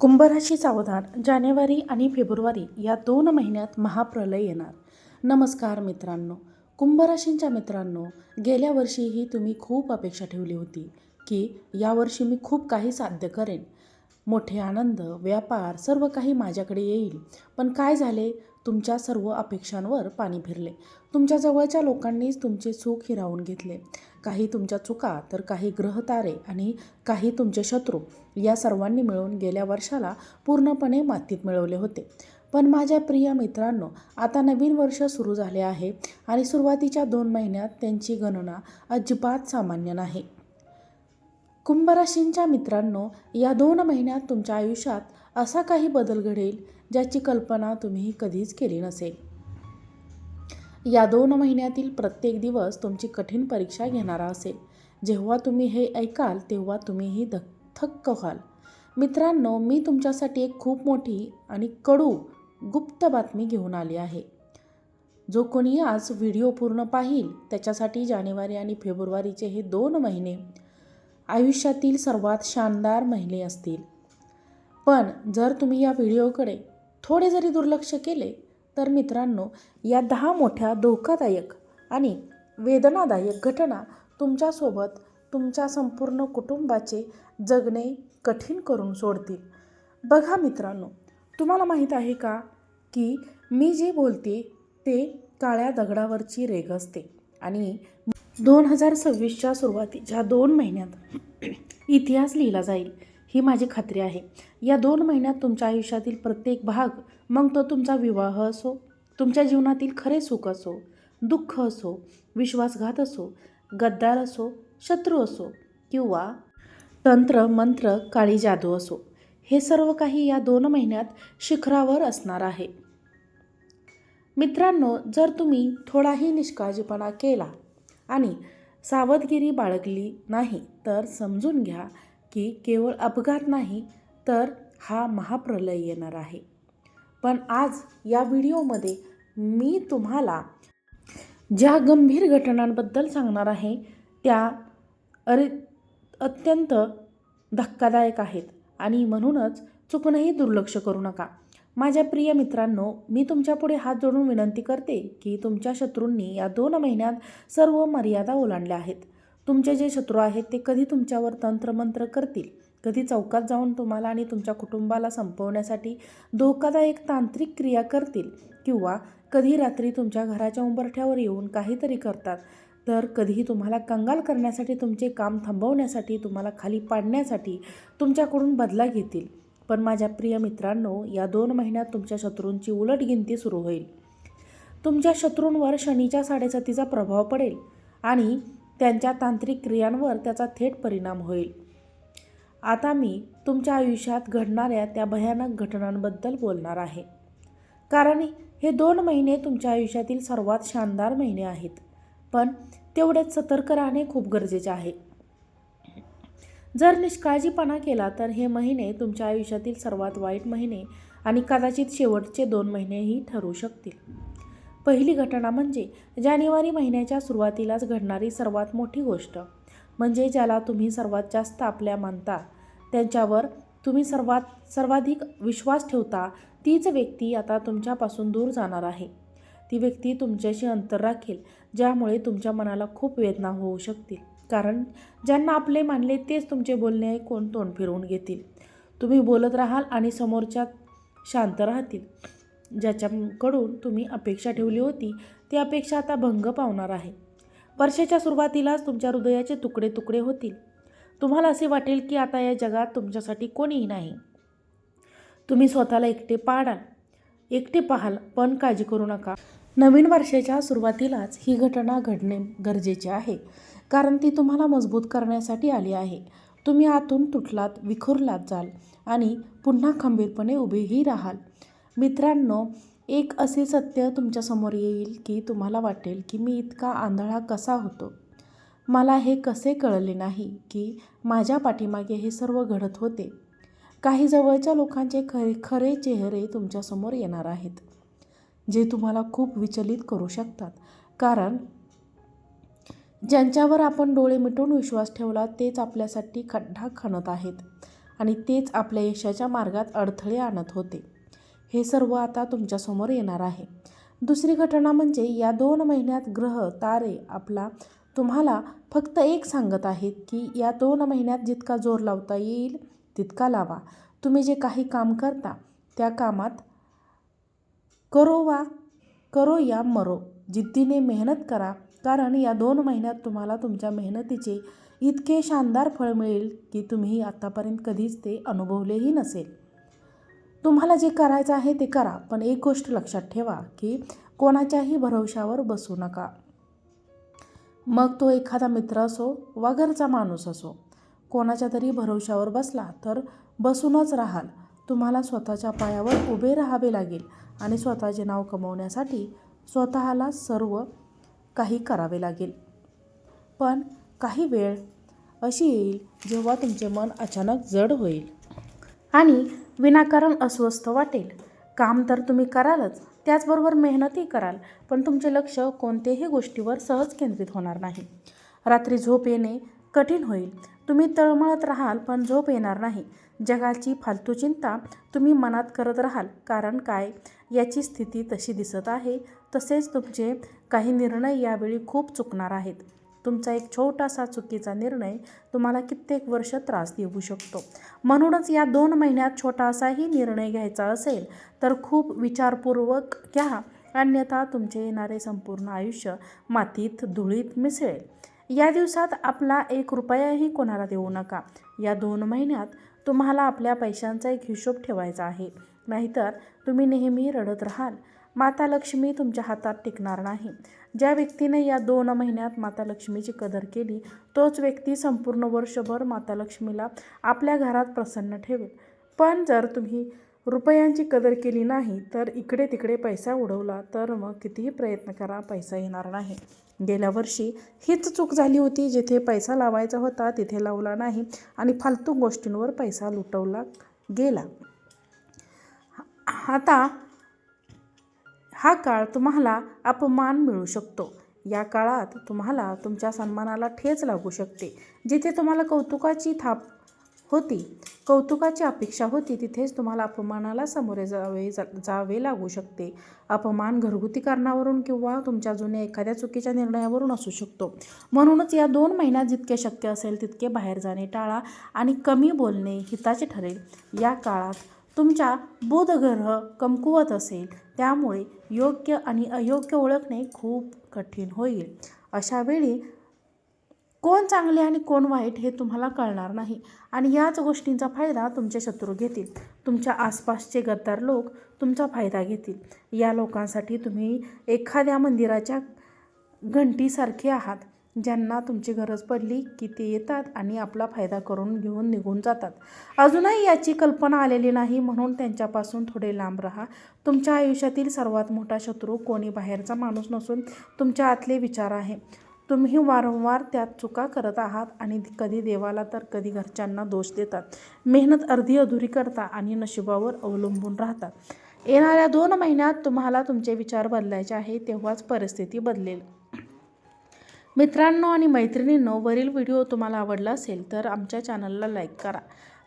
कुंभराशी सावधान. जानेवारी आणि फेब्रुवारी या 2 महिन्यात महाप्रलय येणार. नमस्कार मित्रांनो. कुंभराशींच्या मित्रांनो, गेल्या वर्षीही तुम्ही खूप अपेक्षा ठेवली होती की यावर्षी मी खूप काही साध्य करेन, मोठे आनंद, व्यापार सर्व काही माझ्याकडे येईल. पण काय झाले? तुमच्या सर्व अपेक्षांवर पाणी फिरले. तुमच्या जवळच्या लोकांनीच तुमचे सुख हिरावून घेतले. काही तुमच्या चुका, तर काही ग्रहतारे आणि काही तुमचे शत्रू या सर्वांनी मिळून गेल्या वर्षाला पूर्णपणे मातीत मिळवले होते. पण माझ्या प्रिय मित्रांनो, आता नवीन वर्ष सुरू झाले आहे आणि सुरुवातीच्या 2 महिन्यात त्यांची गणना अजिबात सामान्य नाही. कुंभराशींच्या मित्रांनो, या 2 महिन्यात तुमच्या आयुष्यात असा काही बदल घडेल ज्याची कल्पना तुम्ही कधीच केली नसेल. या 2 महिन्यातील प्रत्येक दिवस तुमची कठीण परीक्षा घेणारा असेल. जेव्हा तुम्ही हे ऐकाल तेव्हा तुम्हीही थक्क व्हाल. मित्रांनो, मी तुमच्यासाठी एक खूप मोठी आणि कडू गुप्त बातमी घेऊन आली आहे. जो कोणी आज व्हिडिओ पूर्ण पाहील त्याच्यासाठी जानेवारी आणि फेब्रुवारीचे हे 2 महिने आयुष्यातील सर्वात शानदार महिने असतील. पण जर तुम्ही या व्हिडिओकडे थोडे जरी दुर्लक्ष केले तर मित्रांनो, या 10 मोठ्या धोकादायक आणि वेदनादायक घटना तुमच्यासोबत तुमच्या संपूर्ण कुटुंबाचे जगणे कठीण करून सोडतील. बघा मित्रांनो, तुम्हाला माहीत आहे का की मी जे बोलते ते काळ्या दगडावरची रेघ असते आणि 2026च्या सुरुवातीच्या 2 महिन्यात इतिहास लिहिला जाईल, ही माझी खात्री आहे. या 2 महिन्यात तुमच्या आयुष्यातील प्रत्येक भाग, मग तो तुमचा विवाह असो, तुमच्या जीवनातील खरे सुख असो, दुःख असो, विश्वासघात असो, गद्दार असो, शत्रू असो किंवा तंत्र मंत्र काळी जादू असो, हे सर्व काही या 2 महिन्यात शिखरावर असणार आहे. मित्रांनो, जर तुम्ही थोडाही निष्काळजीपणा केला आणि सावधगिरी बाळगली नाही तर समजून घ्या की केवळ अपघात नाही तर हा महाप्रलय येणार आहे. पण आज या व्हिडिओमध्ये मी तुम्हाला ज्या गंभीर घटनांबद्दल सांगणार आहे त्या अत्यंत धक्कादायक आहेत आणि म्हणूनच चुकूनही दुर्लक्ष करू नका. माझ्या प्रिय मित्रांनो, मी तुमच्यापुढे हात जोडून विनंती करते की तुमच्या शत्रूंनी या 2 महिन्यात सर्व मर्यादा ओलांडल्या आहेत. तुमचे जे शत्रू आहेत ते कधी तुमच्यावर तंत्रमंत्र करतील, कधी चौकात जाऊन तुम्हाला आणि तुमच्या कुटुंबाला संपवण्यासाठी धोकादायक तांत्रिक क्रिया करतील किंवा कधी रात्री तुमच्या घराच्या उंबरठ्यावर येऊन काहीतरी करतात, तर कधीही तुम्हाला कंगाल करण्यासाठी, तुमचे काम थांबवण्यासाठी, तुम्हाला खाली पाडण्यासाठी तुमच्याकडून बदला घेतील. पण माझ्या प्रिय मित्रांनो, या 2 महिन्यात तुमच्या शत्रूंची उलटगिनती सुरू होईल. तुमच्या शत्रूंवर शनीच्या 7.5चा प्रभाव पडेल आणि त्यांच्या तांत्रिक क्रियांवर त्याचा थेट परिणाम होईल. आता मी तुमच्या आयुष्यात घडणाऱ्या त्या भयानक घटनांबद्दल बोलणार आहे, कारण हे 2 महिने तुमच्या आयुष्यातील सर्वात शानदार महिने आहेत. पण तेवढेच सतर्क राहणे खूप गरजेचे आहे. जर निष्काळजीपणा केला तर हे महिने तुमच्या आयुष्यातील सर्वात वाईट महिने आणि कदाचित शेवटचे 2 महिनेही ठरू शकतील. पहिली घटना म्हणजे जानेवारी महिन्याच्या सुरुवातीलाच घडणारी सर्वात मोठी गोष्ट, म्हणजे ज्याला तुम्ही सर्वात जास्त आपल्या मानता, त्यांच्यावर तुम्ही सर्वाधिक विश्वास ठेवता, तीच व्यक्ती आता तुमच्यापासून दूर जाणार आहे. ती व्यक्ती तुमच्याशी अंतर राखेल, ज्यामुळे तुमच्या मनाला खूप वेदना होऊ शकतील, कारण ज्यांना आपले मानले तेच तुमचे बोलणे ऐकून तोंड फिरवून घेतील. तुम्ही बोलत राहाल आणि समोरच्या शांत राहतील. ज्याच्याकडून तुम्ही अपेक्षा ठेवली होती ती अपेक्षा आता भंग पावणार आहे. वर्षाच्या सुरुवातीलाच तुमच्या हृदयाचे तुकडे तुकडे होतील. तुम्हाला असे वाटेल की आता या जगात तुमच्यासाठी कोणीही नाही. तुम्ही स्वतःला एकटे पाहाल. पण काळजी करू नका. नवीन वर्षाच्या सुरुवातीलाच ही घटना घडणे गरजेचे आहे, कारण ती तुम्हाला मजबूत करण्यासाठी आली आहे. तुम्ही आतून तुटलात, विखुरलात जाल आणि पुन्हा खंबीरपणे उभेही राहाल. मित्रांनो, एक असे सत्य तुमच्यासमोर येईल की तुम्हाला वाटेल की मी इतका आंधळा कसा होतो. मला हे कसे कळले नाही की माझ्या पाठीमागे हे सर्व घडत होते. काही जवळच्या लोकांचे खरे चेहरे तुमच्यासमोर येणार आहेत, जे तुम्हाला खूप विचलित करू शकतात, कारण ज्यांच्यावर आपण डोळे मिटून विश्वास ठेवला तेच आपल्यासाठी खड्डा खणत आहेत. आणि तेच आपल्या यशाच्या मार्गात अडथळे आणत होते. हे सर्व आता तुमच्यासमोर येणार आहे. दुसरी घटना म्हणजे या 2 महिन्यात ग्रह तारे तुम्हाला फक्त एक सांगत आहेत की या 2 महिन्यात जितका जोर लावता येईल तितका लावा. तुम्ही जे काही काम करता त्या कामात करो या मरो जिद्दीने मेहनत करा, कारण या 2 महिन्यात तुम्हाला तुमच्या मेहनतीचे इतके शानदार फळ मिळेल की तुम्ही आतापर्यंत कधीच ते अनुभवलेही नसेल. तुम्हाला जे करायचं आहे ते करा, पण एक गोष्ट लक्षात ठेवा की कोणाच्याही भरवशावर बसू नका. मग तो एखादा मित्र असो वा घरचा माणूस असो. कोणाच्या तरी भरवशावर बसला तर बसूनच राहाल. तुम्हाला स्वतःच्या पायावर उभे राहावे लागेल आणि स्वतःचे नाव कमवण्यासाठी स्वतःला सर्व काही करावे लागेल. पण काही वेळ अशी येईल जेव्हा तुमचे मन अचानक जड होईल आणि विनाकारण अस्वस्थ वाटेल. काम तर तुम्ही करालच, त्याचबरोबर मेहनतही कराल, पण तुमचे लक्ष कोणत्याही गोष्टीवर सहज केंद्रित होणार नाही. रात्री झोप येणे कठीण होईल. तुम्ही तळमळत राहाल पण झोप येणार नाही. जगाची फालतू चिंता तुम्ही मनात करत राहाल. कारण काय, याची स्थिती तशी दिसत आहे. तसेच तुमचे काही निर्णय यावेळी खूप चुकणार आहेत. तुमचा एक छोटासा चुकीचा निर्णय तुम्हाला कित्येक वर्ष त्रास देऊ शकतो. म्हणूनच या 2 महिन्यात छोटासाही निर्णय घ्यायचा असेल तर खूप विचारपूर्वक घ्या, अन्यथा तुमचे येणारे संपूर्ण आयुष्य मातीत धुळीत मिसळेल. या दिवसात आपला 1 रुपयाही कोणाला देऊ नका. या 2 महिन्यात तुम्हाला आपल्या पैशांचा एक हिशोब ठेवायचा आहे, नाहीतर तुम्ही नेहमी रडत राहाल. माता लक्ष्मी तुमच्या हातात टिकणार नाही. ज्या व्यक्तीने या 2 महिन्यात माता लक्ष्मीची कदर केली तोच व्यक्ती संपूर्ण वर्षभर माता लक्ष्मीला आपल्या घरात प्रसन्न ठेवेल. पण जर तुम्ही रुपयांची कदर केली नाही तर इकडे तिकडे पैसा उडवला तर मग कितीही प्रयत्न करा, पैसा येणार नाही. गेल्या वर्षी हीच चूक झाली होती, जिथे पैसा लावायचा होता तिथे लावला नाही आणि फालतू गोष्टींवर पैसा लुटवला गेला. आता हा काळ तुम्हाला अपमान मिळू शकतो. या काळात तुम्हाला तुमच्या सन्मानाला ठेच लागू शकते. जिथे तुम्हाला कौतुकाची अपेक्षा होती तिथेच तुम्हाला अपमानाला सामोरे जावे लागू शकते. अपमान घरगुती कारणावरून किंवा तुमच्या जुन्या एखाद्या चुकीच्या निर्णयावरून असू शकतो. म्हणूनच या 2 महिन्यात जितके शक्य असेल तितके बाहेर जाणे टाळा आणि कमी बोलणे हिताचे ठरेल. या काळात तुमच्या बुध-ग्रह कमकुवत असेल, त्यामुळे योग्य आणि अयोग्य ओळखणे खूप कठीण होईल. अशा वेळी कोण चांगले आणि कोण वाईट हे तुम्हाला कळणार नाही आणि याच गोष्टींचा फायदा तुमचे शत्रू घेतील. तुमच्या आसपासचे गद्दार लोक तुमचा फायदा घेतील. या लोकांसाठी तुम्ही एखाद्या मंदिराच्या घंटीसारखे आहात, ज्यांना तुमची गरज पडली की ते येतात आणि आपला फायदा करून घेऊन निघून जातात. अजूनही याची कल्पना आलेली नाही, म्हणून त्यांच्यापासून थोडे लांब राहा. तुमच्या आयुष्यातील सर्वात मोठा शत्रू कोणी बाहेरचा माणूस नसून तुमच्या आतले विचार आहे. तुम्ही वारंवार त्यात चुका करत आहात आणि कधी देवाला तर कधी घरच्यांना दोष देतात. मेहनत अर्धी अधुरी करता आणि नशिबावर अवलंबून राहतात. येणाऱ्या 2 महिन्यात तुम्हाला तुमचे विचार बदलायचे आहे, तेव्हाच परिस्थिती बदलेल. मित्रांनो आणि मैत्रिणींनो, वरील व्हिडिओ तुम्हाला आवडला असेल तर आमच्या चॅनलला लाईक करा.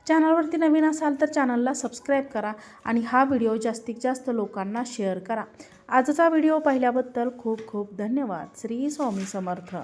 चॅनलवरती नवीन असाल तर चॅनलला सबस्क्राईब करा आणि हा व्हिडिओ जास्तीत जास्त लोकांना शेअर करा. आजचा व्हिडिओ पाहिल्याबद्दल खूप खूप धन्यवाद. श्री स्वामी समर्थ.